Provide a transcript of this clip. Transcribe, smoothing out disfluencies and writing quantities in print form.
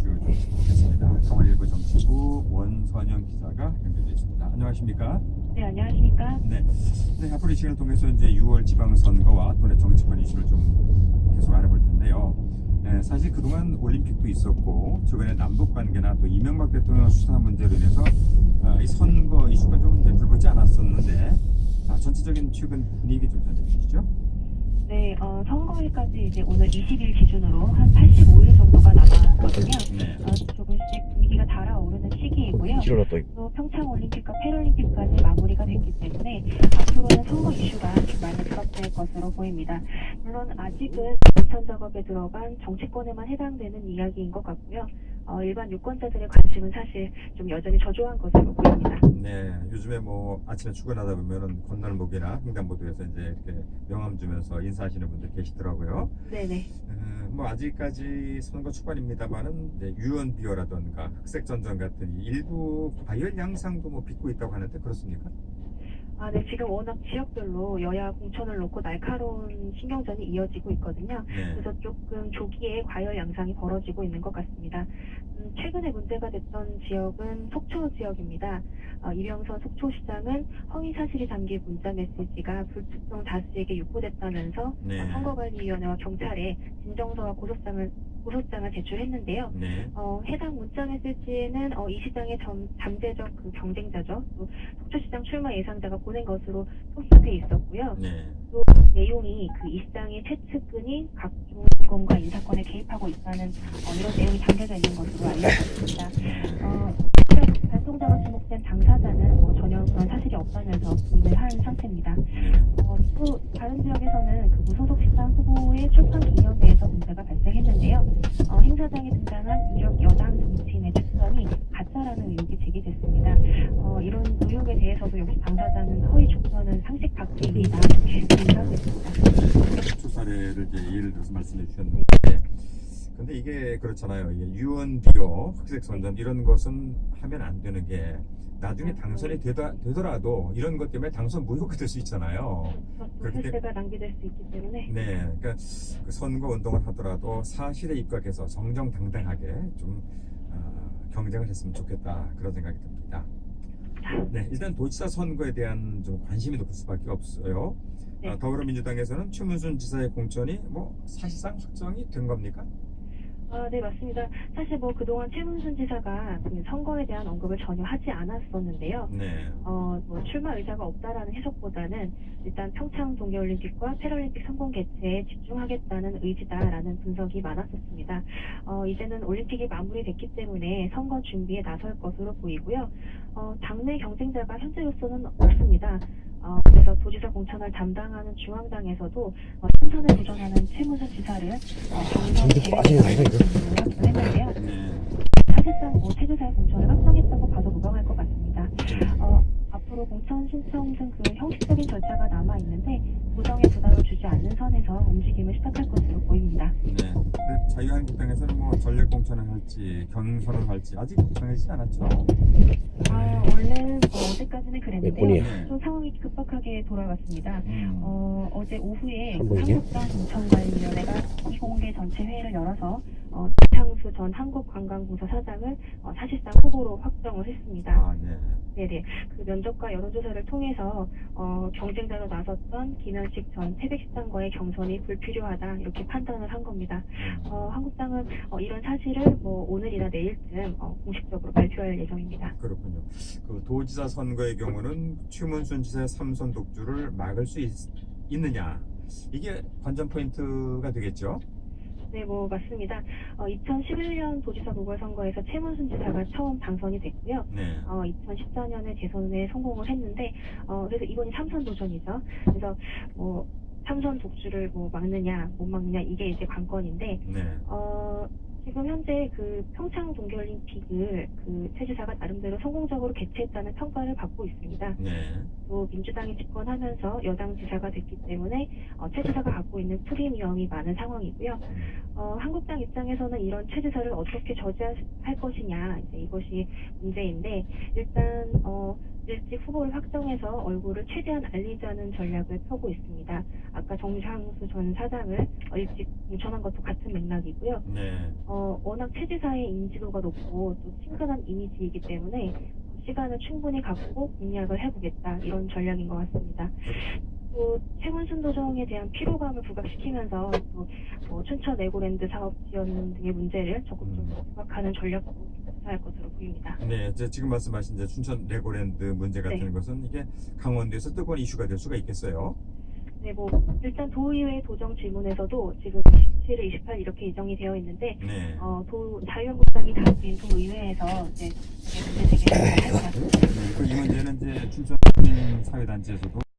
좀 보겠습니다. 강원일보 정치부 원선영 기자가 연결되어 있습니다. 안녕하십니까? 네, 안녕하십니까? 네, 앞으로 이 시간을 통해서 이제 6월 지방선거와 도내 정치권 이슈를 좀 계속 알아볼 텐데요. 사실 그동안 올림픽도 있었고 최근에 남북 관계나 또 이명박 대통령 수사 문제로 인해서 이 선거 이슈가 좀 이제 불붙지 않았었는데, 전체적인 최근 분위기 좀 전해 주시죠. 네, 선거일까지 이제 오늘 20일 기준으로 한 85일 정도가 남았거든요. 네. 조금씩 분위기가 달아오르는 시기이고요. 또 평창 올림픽과 패럴림픽까지 마무리가 됐기 때문에 앞으로는 선거 이슈가 좀 많이 부각될 것으로 보입니다. 물론 아직은 공천 작업에 들어간 정치권에만 해당되는 이야기인 것 같고요. 일반 유권자들의 관심은 사실 좀 여전히 저조한 것으로 보입니다. 네, 요즘에 뭐 아침에 출근하다 보면은 건널목이나 횡단보도에서 이제 이렇게 명함 주면서 인사하시는 분들 계시더라고요. 네네. 뭐 아직까지 선거 초반입니다만은 이제 유언비어라던가 흑색전전 같은 일부 과열 양상도 뭐 빚고 있다고 하는데 그렇습니까? 네, 지금 워낙 지역별로 여야 공천을 놓고 날카로운 신경전이 이어지고 있거든요. 네. 그래서 조금 조기에 과열 양상이 벌어지고 있는 것 같습니다. 최근에 문제가 됐던 지역은 속초 지역입니다. 이병선 속초시장은 허위 사실이 담긴 문자 메시지가 불특정 다수에게 유포됐다면서 네. 선거관리위원회와 경찰에 진정서와 고소장을 제출했는데요. 네. 해당 문자 메시지에는 이 시장의 잠재적 그 경쟁자죠. 또 속초시장 출마 예상자가 보낸 것으로 표시돼 있었고요. 네. 또 내용이 그 이 시장의 최측근이 각종 정권과 인사권에 개입하고 있다는 이런 내용이 담겨져 있는 것으로 알려졌습니다. 발송자로 지목된 당사자는 전혀 그런 사실이 없다면서 부인을 한 상태입니다. 또 다른 지역에서는 그 무소속 시장 후보의 출판 기념회에서 문제가 발생했는데요. 행사장에 등장한 유력 여당 정치인의 축전이 가짜라는 의혹이 제기됐습니다. 이런 의혹에 대해서도 역시 당사자는 허위 축전은 상식 박해이다 이렇게 부인하고 있습니다. 속초 사례를 이제 예를 들어서 말씀해 주셨는데, 근데 이게 그렇잖아요. 이게 유언비어, 흑색선전 이런 것은 하면 안 되는 게 나중에 당선이 되더라도 이런 것 때문에 당선 무효가 될 수 있잖아요. 그렇기 때문에 실세가 낭비될 수 있기 때문에. 네, 그러니까 그 선거 운동을 하더라도 사실에 입각해서 정정당당하게 좀 경쟁을 했으면 좋겠다 그런 생각이 듭니다. 네, 일단 도지사 선거에 대한 좀 관심이 높을 수밖에 없어요. 네. 더불어민주당에서는 최문순 지사의 공천이 뭐 사실상 확정이 된 겁니까? 네, 맞습니다. 사실 그동안 최문순 지사가 그 선거에 대한 언급을 전혀 하지 않았었는데요. 네. 출마 의사가 없다라는 해석보다는 일단 평창 동계올림픽과 패럴림픽 성공 개최에 집중하겠다는 의지다라는 분석이 많았었습니다. 이제는 올림픽이 마무리됐기 때문에 선거 준비에 나설 것으로 보이고요. 당내 경쟁자가 현재로서는 없습니다. 그래서 도지사 공천을 담당하는 중앙당에서도 총선에 도전하는 최문순 지사를 경선 계획에 했는데요. 사실상 최 지사의 공천을 확정했다고 봐도 무방할 것 같습니다. 앞으로 공천 신청 등 그 형식적인 절차가 남아 있는데 도정에 부담을 주지 않는 선에서 움직임을 시작할 것으로 보입니다. 네. 근데 자유한국당에서는 뭐 전략 공천을 할지 경선을 할지 아직 정해지지 않았죠. 원래는 어제까지는 그랬는데요. 네. 좀 상황이 급박하게 돌아갔습니다. 어제 오후에 한번이요? 한국당 공천관리위원회가 비공개 전체 회의를 열어서 장수 전 한국관광공사 사장을 사실상 후보로 확정을 했습니다. 네. 네네. 그 면접과 여론조사를 통해서 경쟁자로 나섰던 김현식 전 태백시장과의 경선이 불필요하다 이렇게 판단을 한 겁니다. 한국당은 이런 사실을 오늘이나 내일쯤 공식적으로 발표할 예정입니다. 그렇군요. 그 도지사 선거의 경우는 최문순 지사의 3선 독주를 막을 수 있느냐, 이게 관전 포인트가 되겠죠. 네, 맞습니다. 2011년 도지사 보궐선거에서 최문순 지사가 처음 당선이 됐고요. 네. 2014년에 재선에 성공을 했는데, 그래서 이번이 3선 도전이죠. 그래서 3선 독주를 막느냐, 못 막느냐, 이게 이제 관건인데, 네. 지금 현재 그 평창 동계올림픽을 그 최 지사가 나름대로 성공적으로 개최했다는 평가를 받고 있습니다. 네. 또 민주당이 집권하면서 여당 지사가 됐기 때문에 최 지사가 갖고 있는 프리미엄이 많은 상황이고요. 한국당 입장에서는 이런 최지사를 어떻게 저지할 것이냐, 이제 이것이 문제인데, 일단, 일찍 후보를 확정해서 얼굴을 최대한 알리자는 전략을 펴고 있습니다. 아까 정상수 전 사장을 일찍 공천한 것도 같은 맥락이고요. 네. 워낙 최지사의 인지도가 높고 또 친근한 이미지이기 때문에 시간을 충분히 갖고 공략을 해보겠다, 이런 전략인 것 같습니다. 또 최문순 도정에 대한 피로감을 부각시키면서 또 춘천 레고랜드 사업 지원 등의 문제를 적극적으로 부각하는 전략도 구사할 것으로 보입니다. 네, 이제 지금 말씀하신 이제 춘천 레고랜드 문제 같은 네. 것은 이게 강원도에서 뜨거운 이슈가 될 수가 있겠어요. 네, 일단 도의회 도정 질문에서도 지금 27일, 28일 이렇게 예정이 되어 있는데, 네. 자유한국당이 다수인 도의회에서 이제 문제 제기를 할 것 같습니다. 이 문제는 이제 춘천 사회단체에서도